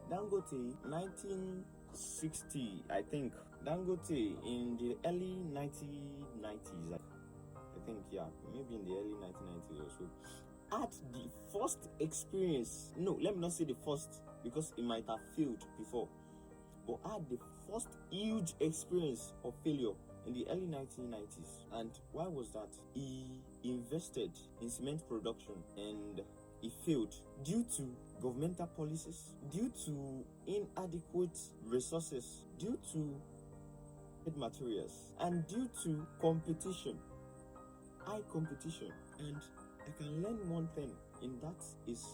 Dangote, 1960, I think. Dangote in the early 1990s, I think, yeah, maybe in the early 1990s or so, had the first experience. No, let me not say the first, because it might have failed before, but had the first huge experience of failure in the early 1990s. And why was that? He invested in cement production and he failed due to governmental policies, due to inadequate resources, due to materials, and due to competition, high competition. And I can learn one thing, and that is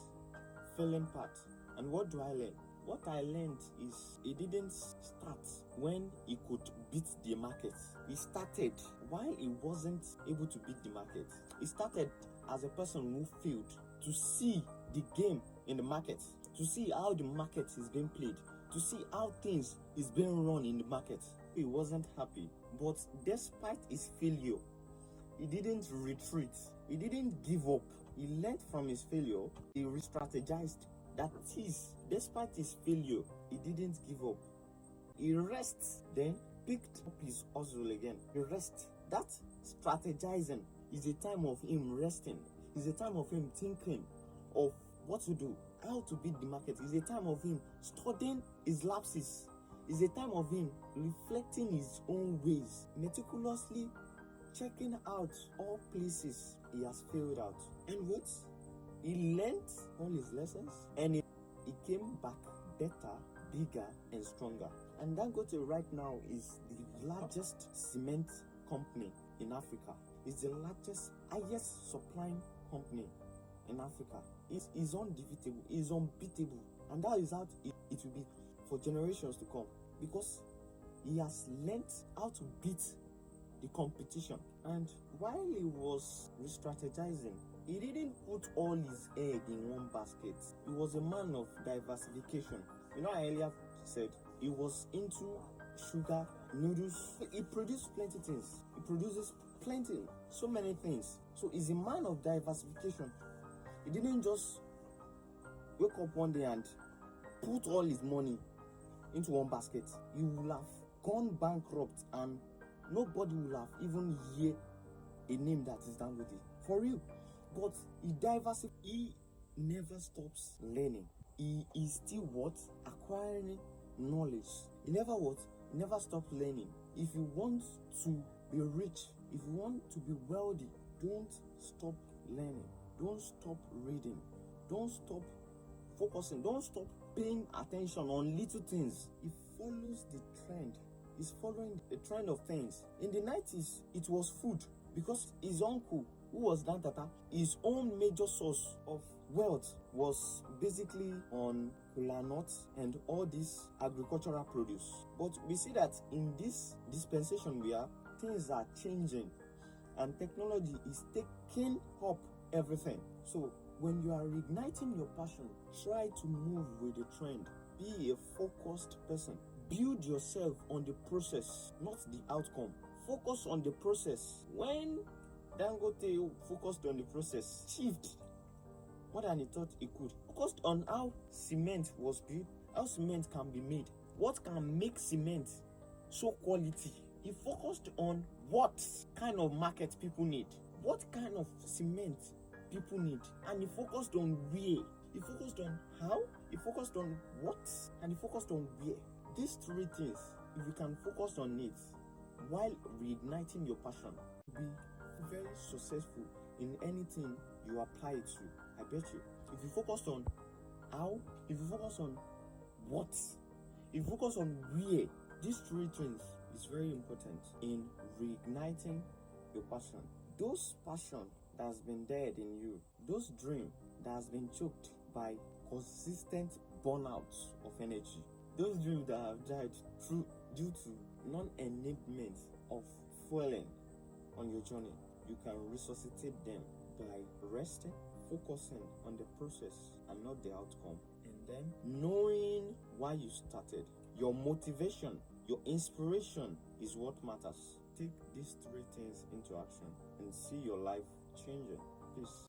failing part. And what do I learn? What I learned is it didn't start when he could beat the market. He started while he wasn't able to beat the market. He started as a person who failed to see the game in the market, to see how the market is being played, to see how things is being run in the market. He wasn't happy, but despite his failure, he didn't retreat. He didn't give up. He learned from his failure. He re-strategized. That is, despite his failure, he didn't give up. He rests, then picked up his hustle again. He rests. That strategizing is a time of him resting. It's a time of him thinking of what to do, how to beat the market. It's a time of him studying his lapses. It's a time of him reflecting his own ways, meticulously checking out all places he has failed out. And what? He learned all his lessons and he came back better, bigger, and stronger. And Dangote right now is the largest cement company in Africa. It's the largest, highest supplying company in Africa. It's undefeatable, it's unbeatable. And that is how it will be for generations to come, because he has learned how to beat the competition. And while he was re-strategizing, he didn't put all his egg in one basket. He was a man of diversification. You know, I earlier said he was into sugar, noodles. He produced plenty things. He produces plenty, so many things. So he's a man of diversification. He didn't just wake up one day and put all his money into one basket. He would have gone bankrupt and nobody will have even heard a name that is Dangote. For real. But he diversifies. He never stops learning. He is still what? Acquiring knowledge. He never what? He never stops learning. If you want to be rich, if you want to be wealthy, don't stop learning. Don't stop reading. Don't stop focusing. Don't stop paying attention on little things. He follows the trend. He's following the trend of things. In the 90s, it was food, because his uncle, who was Dantata, his own major source of wealth was basically on kola nuts and all this agricultural produce. But we see that in this dispensation we are, things are changing and technology is taking up everything. So when you are reigniting your passion, try to move with the trend. Be a focused person. Build yourself on the process, not the outcome. Focus on the process. When Dangote focused on the process, achieved more than he thought he could. Focused on how cement was built, how cement can be made, what can make cement so quality. He focused on what kind of market people need, what kind of cement people need, and he focused on where. He focused on how, he focused on what, and he focused on where. These three things, if you can focus on it while reigniting your passion, be very successful in anything you apply it to. I bet you. If you focus on how, if you focus on what, if you focus on where, these three things is very important in reigniting your passion. Those passion that has been dead in you, those dream that has been choked by consistent burnouts of energy, those dreams that have died due to non-enablement of fueling on your journey, you can resuscitate them by resting, focusing on the process and not the outcome, and then knowing why you started. Your motivation, your inspiration is what matters. Take these three things into action and see your life changing. Peace.